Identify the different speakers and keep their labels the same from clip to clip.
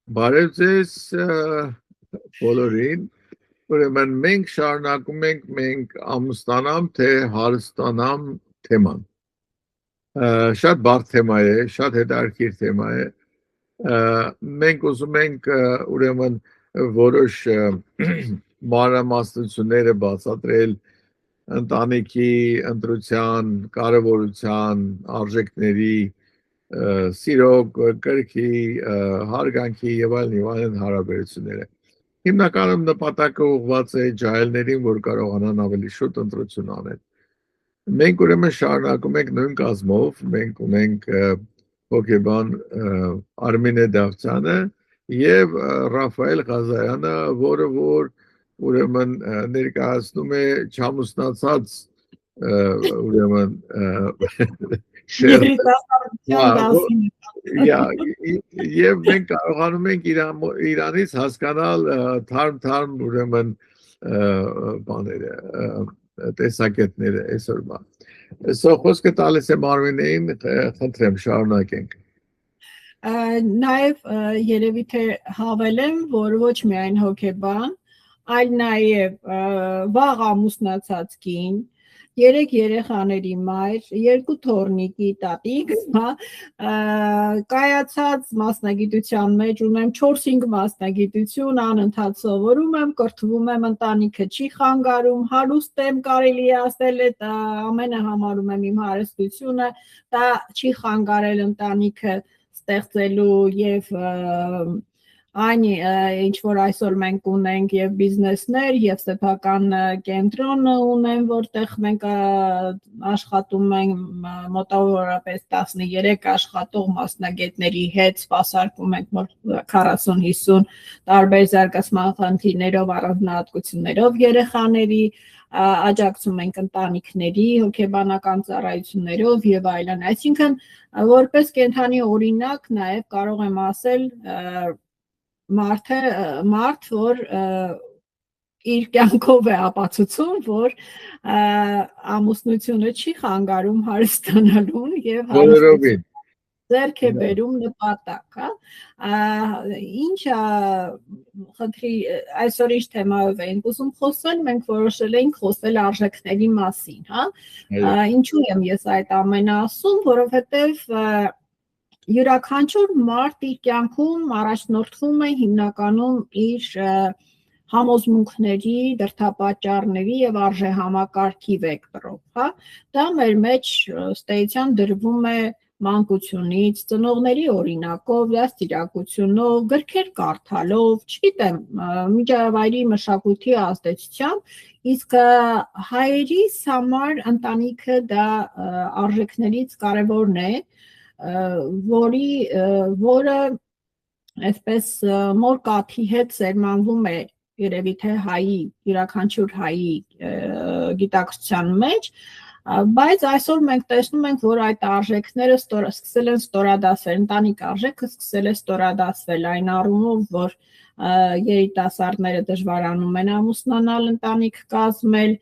Speaker 1: Բարև ձեզ բոլորին, ուրեմն մենք շարունակում ենք մենք ամուսնանամ թե հարստանամ թեման։ Շատ բարդ թեմա է, շատ հետաքրքիր թեմա է։ Մենք ուզում ենք ուրեմն որոշ մանրամասնությունները բացատրել ընտանիքի ընտրության, կարևորության, արժեքների սիրո, կրքի, հարգանքի եւ այլն հարաբերությունները։ Հիմնականում նպատակը ուղղված է ջահելներին, որ կարողանան ավելի շուտ ընտրություն անել։ Մենք ուրեմն շարունակում ենք նույն կազմով, մենք ունենք հոգեբան Արմինե Դավթյանը եւ Ռաֆայել Ղազարյանը, որը որ ուրեմն ներկայացնում է չամուսնացած ուրեմն Եվ մենք կարողանում ենք Իրանից հասկանալ թարմ ուրեմն բաները, տեսակետները այսօրվա։ Սա խոսքը տալիս եմ Արմինեին, խնդրեմ շարունակենք։
Speaker 2: Նաև երևի թե հավելեմ, որ ոչ միայն հոգեբան, այլ նաև վաղ ամուսնացած կին, 3 երեխաների մայր, 2 թոռնիկի տատիկ, կայացած մասնագիտության մեջ ունեմ 4-5 մասնագիտություն, անընդհատ սովորում եմ, կրթվում եմ, ընտանիքը չի խանգարում, հարուստ եմ, կարելի է ասել, այդ ամենը համարում եմ իմ հարստությունը, դա չի խանգարել ընտանիքը ստեղծելու եւ այն ինչ որ այսօր մենք ունենք եւ բիզնեսներ եւ սեփական կենտրոն ունեն, որտեղ մենք աշխատում ենք մոտավորապես 13 աշխատող մասնագետների հետ, սպասարկում ենք մոտ 40-50 տարբեր զարգացման խնդիրներով, առանձնահատկություններով երեխաների, աջակցում ենք ընտանիքների հոգեբանական ծառայություններով եւ այլն։ Այսինքն որպես կենթանի օրինակ նաեւ կարող եմ ասել մարդ, որ իր կյանքով է ապացուցում, որ ամուսնությունը չի խանգարում հարստանալուն եւ
Speaker 1: բոլորովին
Speaker 2: ձեռք է բերում նպատակ, ինչ խնդրի այսօր ինչ թեմայով ենք ուզում խոսել, մենք որոշել էինք խոսել արժեքների մասին, ինչու եմ ես այդ ամենը ասում, որովհետեւ յուրաքանչյուր մարդ իր կյանքում առաջնորդվում է հիմնականում իր համոզմունքների, դրդապատճառների եւ արժեհամակարգի վեկտորով, դա մեր մեջ ըստ էության դրվում է մանկությունից, ծնողների օրինակով, դաստիարակությունով, գրքեր կարդալով, չգիտեմ, միջավայրի մշակույթի ազդեցությամբ, իսկ հայերիս համար ընտանիքը դա արժեքներից կարևորն է, որը այսպես մոր կաթի հետ սերմանվում է երևի թե հայի, յուրաքանչյուր հայի գիտակցության մեջ, բայց այսօր մենք տեսնում ենք, որ այդ արժեքները սկսել են ստորադասվել, ընտանիք արժեքը սկսել է ստորադասվել այն առումով, որ երիտասարդները դժվարանում են ամուսնանալ, ընտանիք կազմել,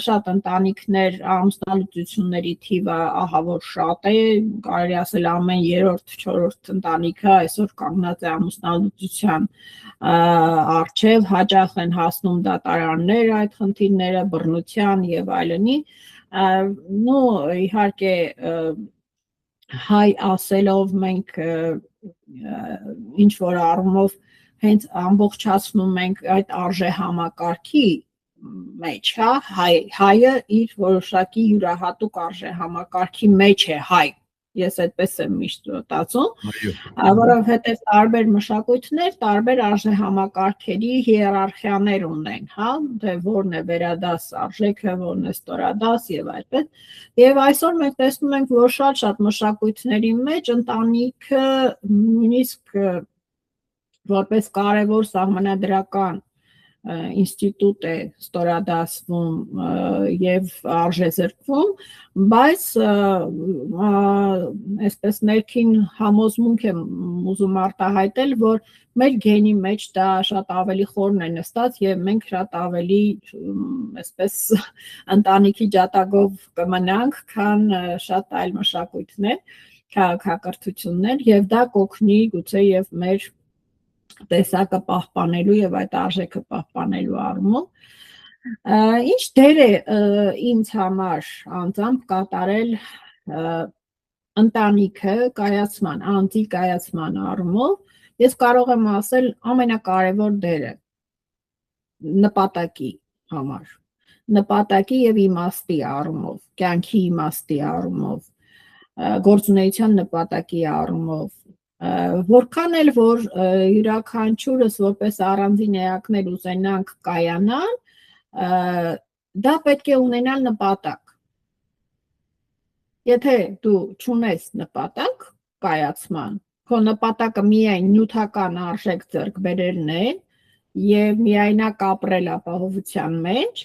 Speaker 2: շատ ընտանիքներ ամուսնալուծությունների թիվը ահավոր շատ է, կարելի ասել ամեն 3-րդ, 4-րդ ընտանիքը այսօր կանգնած է ամուսնալուծության առջև, հաճախ են հասնում դատարաններ այդ խնդիրները, բռնության եւ այլնի, իհարկե հայ ասելով մենք ինչ որ առումով հենց ամբողջացնում ենք այդ արժեհամակարգի մեջ, հայը իր որոշակի յուրահատուկ արժեհամակարգի մեջ է հայ, ես այդպես եմ միշտ մտածում, որովհետև տարբեր մշակույթներ, տարբեր արժեհամակարգերի հիերարխիաներ ունեն, թե որն է վերադաս արժեքը, որն է ստորադաս եւ այդպես, եւ այսօր մենք տեսնում ենք, որ շատ մշակույթների մեջ ընտանիքը նույնիսկ որպես կարևոր սահմանադրական ինստիտուտ է ստորադասվում եւ արժեզրկվում, բայց այսպես ներքին համոզմունք եմ ուզում արտահայտել, որ մեր գենի մեջ դա շատ ավելի խորն է նստած եւ մենք շատ ավելի այսպես ընտանիքի ջատագով կմնանք, քան շատ այլ մշակույթներ, քաղաքակրթություններ եւ դա կօգնի գուցե եւ մեր տեսակը պահպանելու եւ այդ արժեքը պահպանելու առումով ինչ դեր է ինձ համար անձամբ կատարել ընտանիքը կայացման, անձի կայացման առումով, ես կարող եմ ասել ամենակարևոր դերը նպատակի համար, նպատակի եւ իմաստի առումով, կյանքի իմաստի առումով, գործունեության նպատակի առումով, որքան էլ որ յուրաքանչյուրս որպես առանձին էակներ ուզենանք կայանալ, դա պետք է ունենալ նպատակ։ Եթե դու չունես նպատակ կայացման, քո նպատակը միայն նյութական արժեք ձեռք բերելն է եւ միայնակ ապրել ապահովության մեջ,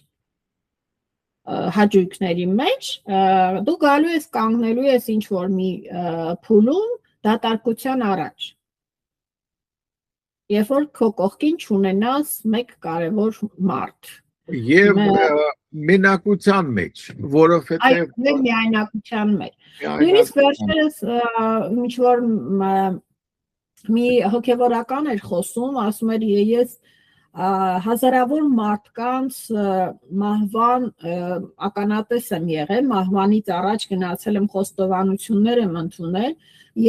Speaker 2: հաճույքների մեջ, դու գալու ես կանգնելու ես ինչ որ մի փուլում դատարկության առաջ։ Երբ որ քո կողքին չունենաս մեկ կարևոր մարդ։
Speaker 1: Եվ մենակության մեջ, որովհետև
Speaker 2: այդ միայնակության մեջ։ Նույնիսկ վերջերս ինչ որ մի հոգևորական էր խոսում, ասում էր ես հազարավոր մարդկանց մահվան ականատես եմ եղել, մահվանից առաջ գնացել եմ խոստովանություններ եմ ընդունել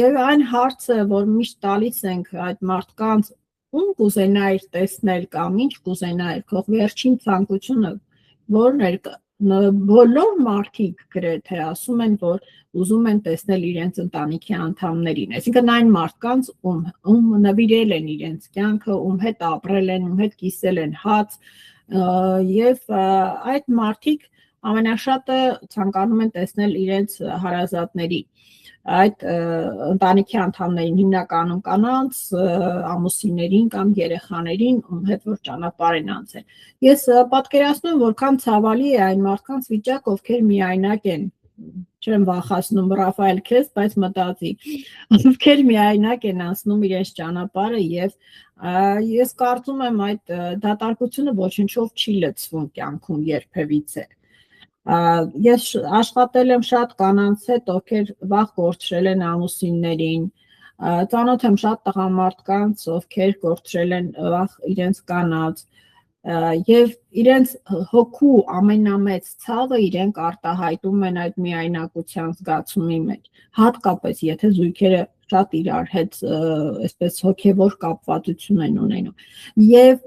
Speaker 2: եւ այն հարցը, որ միշտ տալիս ենք այդ մարդկանց ում կուզենայր տեսնել կամ ինչ կուզենայր, քո վերջին ցանկությունը որն էր, բոլոր մարդիկ գրեթե ասում են, որ ուզում են տեսնել իրենց ընտանիքի անդամներին, այսինքն այն մարդկանց, ում նվիրել են իրենց կյանքը, ում հետ ապրել են, ում հետ կիսել են հաց, եւ այդ մարդիկ ամենաշատը ցանկանում են տեսնել իրենց հարազատների, այդ ընտանիքի անդամներին, հիմնականում կանանց, ամուսիններին կամ երեխաներին, ում հետ որ ճանապարհ են անցել։ Ես պատկերացնում եմ, որքան ցավալի է այն մարդկանց վիճակ, ովքեր միայնակ են, չեմ վախեցնում Ռաֆայել քեզ, բայց մտածի, ովքեր միայնակ են անցնում իրենց ճանապարհը եւ ես կարծում եմ այդ դատարկությունը ոչնչով չի լցվում կյանքում երբևիցե։ Ես աշխատել եմ շատ կանանց հետ, ովքեր վաղ կորցրել են ամուսիններին, ծանոթ եմ շատ տղամարդկանց, ովքեր կորցրել են վաղ իրենց կանանց, եւ իրենց հոգու ամենամեծ ցավը իրենք արտահայտում են այդ միայնակության զգացումի մեջ, հատկապես եթե զույգերը շատ իրար հետ այսպես հոգեվոր կապվածություն են ունենում եւ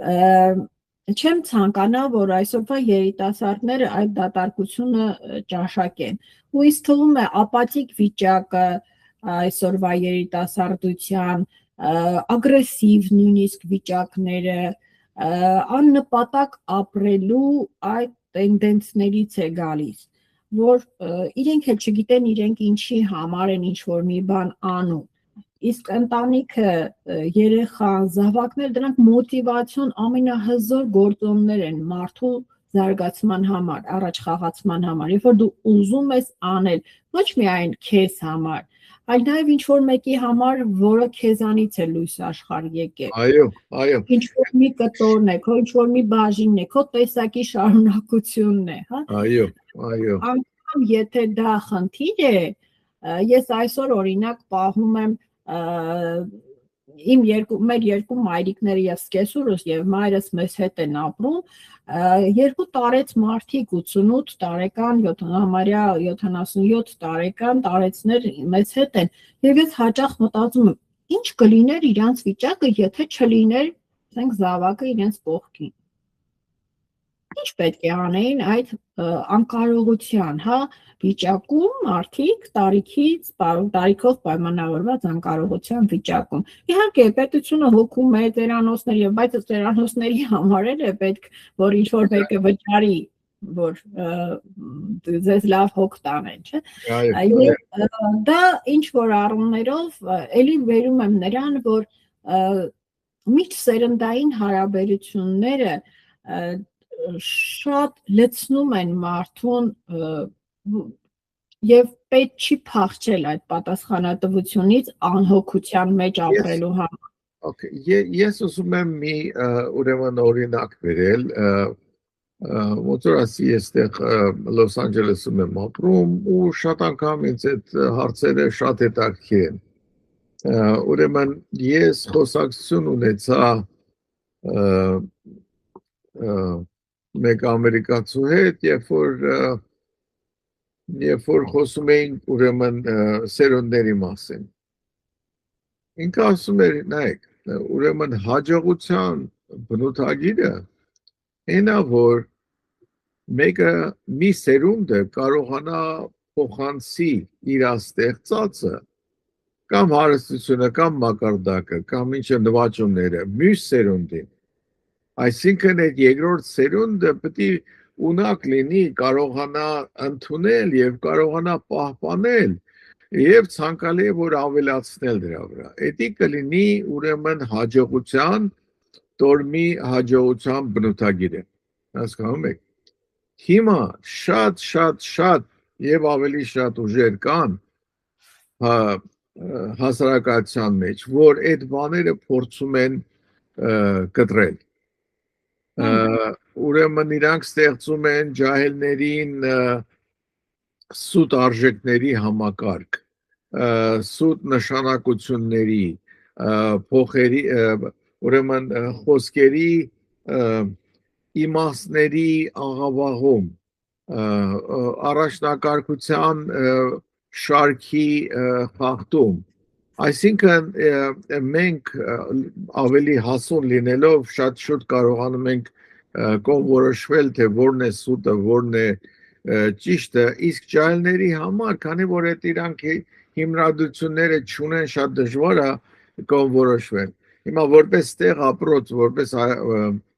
Speaker 2: չեմ ցանկանա, որ այսօրվա երիտասարդները այդ դատարկությունը ճաշակեն։ Ու ինձ թվում է ապաթիկ վիճակը այսօրվա երիտասարդության, ագրեսիվ նույնիսկ վիճակները, աննպատակ ապրելու այդ տենդենսներից է գալիս, որ իրենք էլ չգիտեն իրենք ինչի համար են ինչ որ մի բան անում։ Իսկ ընտանիքը, երեխան, զավակներ, դրանք մոտիվացիոն ամենահզոր գործոններ են մարդու զարգացման համար, առաջ խաղացման համար, երբ որ դու ուզում ես անել, ոչ միայն քեզ համար, այլ նաև ինչ որ մեկի համար, որը քեզանից է լույս աշխարհ եկել։
Speaker 1: Այո։
Speaker 2: Ինչ որ մի կտորն է, քո ինչ որ մի բաժինն է, քո տեսակի շարունակությունն է, հա։
Speaker 1: Այո։
Speaker 2: Անկամ եթե դա խնդիր է, ես այսօր օրինակ պահում եմ մեր երկու մայրիկները եւ սկեսուրս եւ մայրս մեզ հետ են ապրում, երկու տարեց մարդիկ 88 տարեկան, համարյա 77 տարեկան տարեցներ մեզ հետ են եւ ես հաճախ մտածում եմ, ինչ կլիներ իրանց վիճակը, եթե չլիներ, ասենք զավակը իրենց կողքին։ Ինչ պետք է անեին այդ անկարողության, հա, վիճակում մարդիկ տարիքով պայմանավորված անկարողության վիճակում։ Իհարկե, պետությունը հոգում է ծերանոցներ եւ բայց ծերանոցների համար էլ է պետք, որ ինչ որ մեկը վճարի, որ ձեզ լավ հոգ տանեն, չէ՞։ Եվ դա ինչ որ առումներով էլի վերում եմ նրան, որ միջսերնդային հարաբերությունները շատ լցնում են մարդուն եւ պետք չի փախչել այդ պատասխանատվությունից անհոգության մեջ ապրելու համար։
Speaker 1: Okay, ես ուզում եմ մի ուրեմն օրինակ բերել, ոնց որ ասի այստեղ Լոս Անջելեսում եմ ապրում ու շատ անգամ ինձ այդ հարցերը շատ հետաքրքիր են։ ուրեմն ես խոսակցություն ունեցա մեկ ամերիկացու հետ, երբ որ խոսում էինք ուրեմն սերունդների մասին։ Ինքը ասում էր, նայեք, ուրեմն հաջողության բնութագիրը այնա, որ մեկը մի սերունդը կարողանա փոխանցի իր ստեղծածը կամ հարստությունը, կամ մակարդակը, կամ ինչը նվաճումները, մյուս սերունդին։ Այսինքն այդ երկրորդ սերունդը պետք է ունակ լինի, կարողանա ընդունել եւ կարողանա պահպանել եւ ցանկալի է որ ավելացնել դրա վրա։ Դա կլինի ուրեմն հաջողության տորմի հաջողության բնութագիրը։ Հասկանում եք։ Հիմա շատ եւ ավելի շատ ուժեր կան հասարակության մեջ, որ այդ բաները փորձում են կտրել։ Ուրեմն իրանք ստեղծում են ջահելներին սուտ արժեքների համակարգ, սուտ նշանակությունների, փոխերի, ուրեմն խոսքերի իմաստների աղավաղում, առաջնակարգության շարքի խախտում։ Այսինքն մենք ավելի հասուն լինելով շատ շուտ կարողանում ենք կողմնորոշվել, թե որն է սուտը, որն է ճիշտը, իսկ ջահելների համար, քանի որ այդ իրանք հիմնադրությունները չունեն, շատ դժվար է կողմնորոշվել։ Հիմա որպես տեղ ապրոց, որպես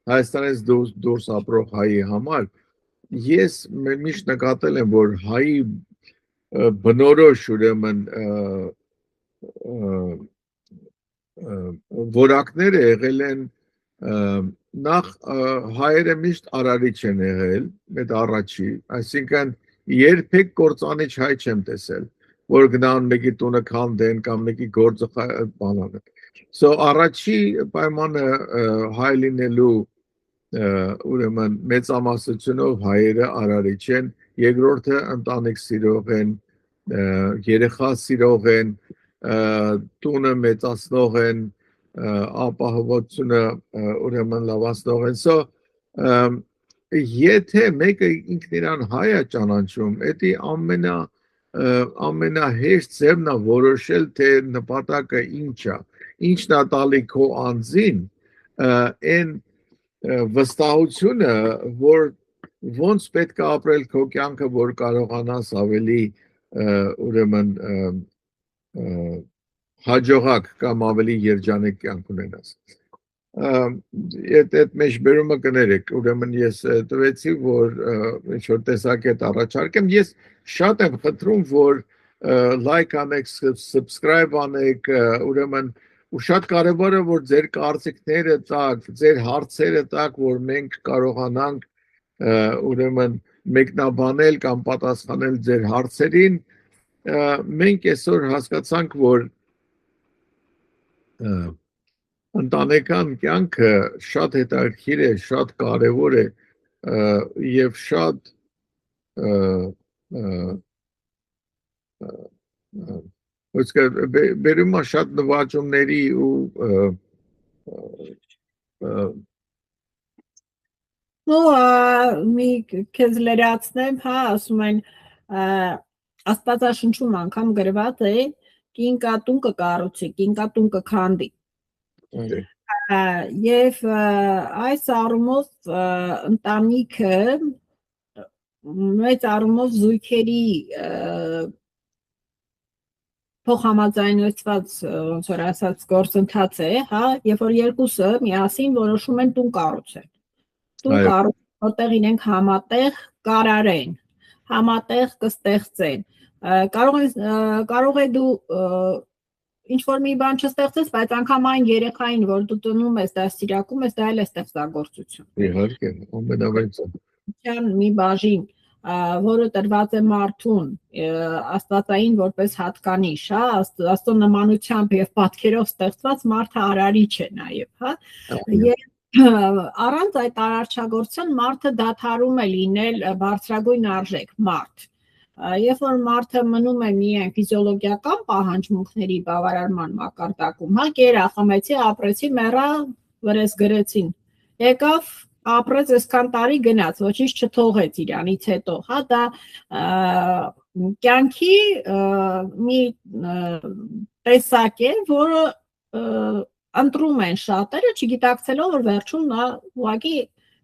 Speaker 1: Հայաստանից դուրս ապրող հայի համար, ես միշտ նկատել եմ, որ հայի բնորոշ ուրեմն որակները եղել են նախ հայերը միշտ արարիչ են եղել, այդ առաջի, այսինքն երբեք կործանիչ հայ չեմ տեսել, որ գնան մեկի տունը քանդեն կամ մեկի գործը բանան։ So առաջի պայմանը հայ լինելու ուրեմն մեծամասնությունով հայերը արարիչ են, երկրորդը ընտանիք սիրող են, երեխա սիրող են, տունը մեծացնող են, ապահովությունը ուրեմն լավացնող են։ So եթե մեկը ինքն իրան հայ է ճանաչում, դա ամենահեշտ ձևն է որոշել, թե նպատակը ինչ է, ինչն է տալի քո անձին, այն վստահությունը, որ ոնց պետք է ապրել քո կյանքը, որ կարողանաս ավելի ուրեմն հաջողակ կամ ավելի երջանիկ կյանք ունենաս։ Այդ մեջբերումը կներեք, ուրեմն ես տվեցի, որ ինչ-որ տեսակ այդ առաջարկեմ, ես շատ եմ խնդրում, որ like անեք, subscribe անեք, ուրեմն ու շատ կարևոր է, որ ձեր կարծիքները տաք, ձեր հարցերը տաք, որ մենք կարողանանք ուրեմն մեկնաբանել կամ պատասխանել ձեր հարցերին։ Մենք այսօր հասկացանք, որ ընտանեկան կյանքը շատ հետաքրքիր է, շատ կարևոր է եւ շատ բերում է շատ նվաճումների ու
Speaker 2: մի քեզ լրացնեմ, հա, ասում են Աստվածաշնչում անգամ գրված է կին կատուն կկառուցի, կին կատուն կքանդի։ Եվ այս առումով ընտանիքը մեծ առումով զույգերի փոխհամաձայնեցված ոնց որ ասած գործընթաց է, հա, երբ որ երկուսը միասին որոշում են տուն կառուցել։ Տուն կառուցել, որտեղ իրենք համատեղ կարարեն, համատեղ կստեղծեն։ Կարող է դու ինչ որ մի բան չստեղծես, բայց անգամ այն երեխային, որ դու տնում ես, դաստիարակում ես, դա էլ է ստեղծագործություն։
Speaker 1: Իհարկե, ամենավերջը։
Speaker 2: Մի բաժին, որը տրված է մարդուն, աստվածային որպես հատկանիշ, հա, աստծո նմանությամբ եւ պատկերով ստեղծված մարդը արարիչ է նաեւ, հա։ Եվ առանց այդ արարչագործության մարդը դադարում է լինել բարձրագույն արժեք, մարդ։ երբ որ մարդը մնում է միայն ֆիզիոլոգիական պահանջմունքների բավարարման մակարդակում, հա, կերա, խմեցի, ապրեցի, մեռա, վրես գրեցին, եկավ, ապրեց այսքան տարի գնաց, ոչինչ չթողեց իրանից հետո, հա, դա կյանքի մի տեսակ է, որը ընտրում են շատերը, չգիտակցելով, որ վերջում նա ուղղակի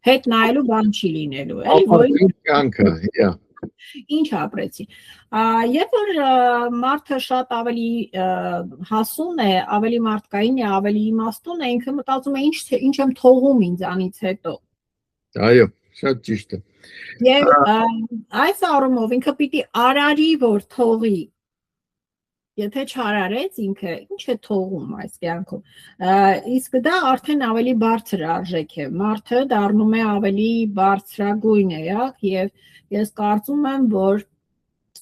Speaker 2: հետ նայելու բան չի լինելու, էլի, ինչ ապրեցի։ Երբ որ մարդը շատ ավելի հասուն է, ավելի մարդկային է, ավելի իմաստուն է, ինքը մտածում է ինչ եմ թողում ինձանից հետո։
Speaker 1: Այո, շատ ճիշտ է։
Speaker 2: Եվ այս առումով ինքը պիտի արարի, որ թողի։ Եթե չարարեց ինքը, ինչ է թողում այս կյանքում։ Իսկ դա արդեն ավելի բարձր արժեք է։ Մարդը դառնում է ավելի բարձրագույն է, եւ ես կարծում եմ, որ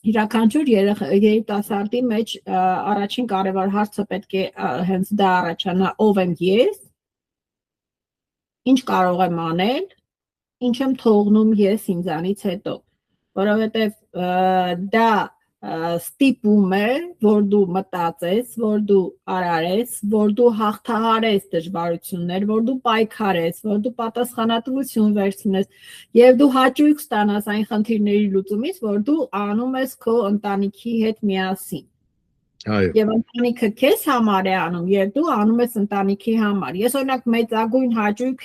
Speaker 2: յուրաքանչյուր երիտասարդի մեջ առաջին կարևոր հարցը պետք է հենց դա առաջանա՝ ով եմ ես, ինչ կարող եմ անել, ինչ եմ թողնում ես ինձանից հետո, որովհետև դա ստիպում է, որ դու մտածես, որ դու արարես, որ դու հաղթահարես դժվարություններ, որ դու պայքարես, որ դու պատասխանատվություն վերցնես եւ դու հաճույք ստանաս այն խնդիրների լուծումից, որ դու անում ես քո ընտանիքի հետ միասին։
Speaker 1: Այո։
Speaker 2: Եվ ընտանիքը քեզ համար է անում, եւ դու անում ես ընտանիքի համար։ Ես օրինակ մեծագույն հաճույք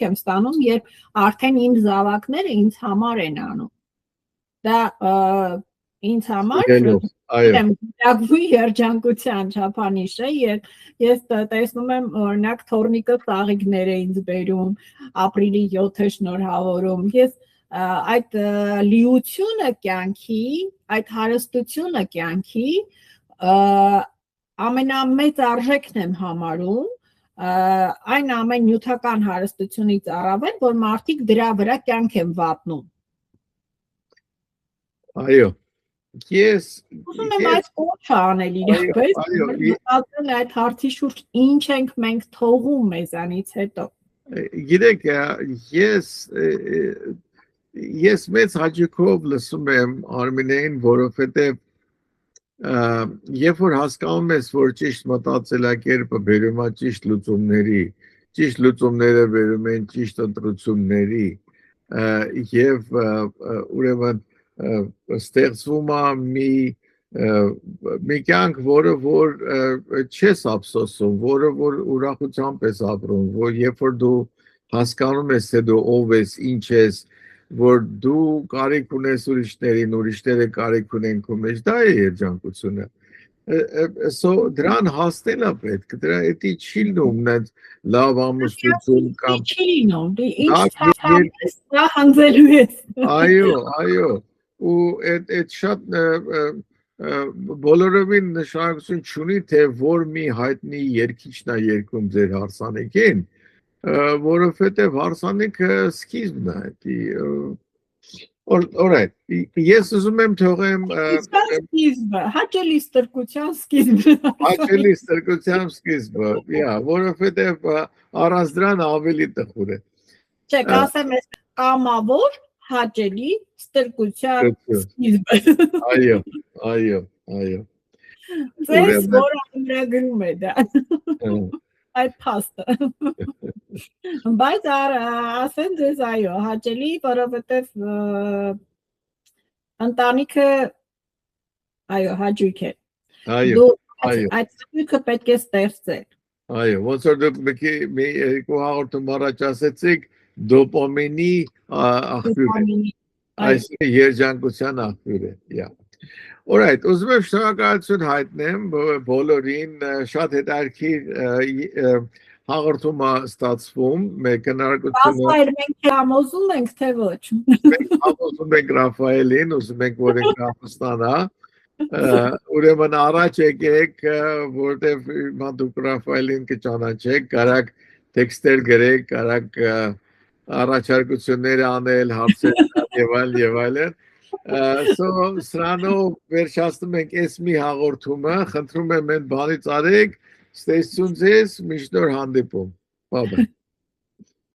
Speaker 2: եմ ստանում, երբ արդեն իմ զավակները ինձ համար են անում։ Դա ինձ համար գույն երջանկության չափանիշ է, եւ ես տեսնում եմ, օրինակ, թորնիկը ծաղիկներ է ինձ բերում, ապրիլի 7-ը շնորհավորում։ Ես այդ լիությունը կյանքի, այդ հարստությունը կյանքի ամենամեծ արժեքն եմ համարում, այն ամեն նյութական հարստությունից առավել, որ մարդիկ դրա վրա կյանք են վատնում։
Speaker 1: Այո, ես
Speaker 2: ուզում եմ այս կոչը անել իրապես, մտածել այդ հարցի շուրջ ինչ ենք մենք թողում մեզանից հետո։
Speaker 1: Գիտեք, ես մեծ հաճույքով լսում եմ Արմինեին, որովհետև երբ որ հասկանում ես, որ ճիշտ մտածելակերպը բերում է ճիշտ լուծումների, ճիշտ լուծումները բերում են ճիշտ ընտրությունների, եւ ուրեմն ստեղծվում է մի կյանք, որը որ չես ափսոսում, որը որ ուրախությամբ ես ապրում, որ երբ որ դու հասկանում ես, թե դու ով ես, ինչ ես, որ դու կարիք ունես ուրիշներին, ուրիշները կարիք ունեն քո մեջ, դա է երջանկությունը։ Դրան հասնելը պետք, դրա էդի չի լինում լավ ամուսնություն կամ
Speaker 2: չի լինում, ինչ ցավես դա հանձելու ես։
Speaker 1: Այո, ու այդ շատ բոլորովին նշանակություն չունի, թե որ մի հայտնի երգիչն է երգում ձեր հարսանիքին, որովհետև հարսանիքը սկիզբն է։ Alright, ես ուզում եմ թողեմ
Speaker 2: սկիզբը, հաճելի ստրկության սկիզբը։
Speaker 1: Հաճելի ստրկության սկիզբը, որովհետև առանց դրան ավելի տխուր է։
Speaker 2: Չէ, կասեմ ես կամավոր հաճելի ստրկության սկիզբը։
Speaker 1: Այո։
Speaker 2: Ձեզ որ ամրագրում է դա։ Այդ փաստը։ Բայց ասեն ձեզ այո, հաճելի, որովհետև ընտանիքը այո, հաճույք է։ Դու այդ հաճույքը պետք է ստեղծել։
Speaker 1: Այո, ոնց որ դուք մի երկու հաղորդում առաջ ասեցիք, դոպամինի աղբյուր է։ Այս երջանկության աղբյուր է։ Alright, ուզում եմ շնորհակալություն հայտնեմ բոլորին, շատ հետաքրքիր հաղորդում է ստացվում, մեր քննարկությունը
Speaker 2: Ռաֆայել, մենք համոզում ենք, թե ոչ։
Speaker 1: Մենք համոզում ենք Ռաֆայելին, ուզում ենք, որ ինքը ապստանա, ուրեմն առաջ եկեք, որտեղ դուք Ռաֆայելին կճանաչեք, կարաք տեքստեր գրեք, կարաք առաջարկություններ անել, հարցեր եւ այլն։ Սրանով վերջացնում ենք այս մի հաղորդումը, խնդրում եմ այն բանից արեք, ստեսություն ձեզ, միշտ նոր հանդիպում։ Bye bye.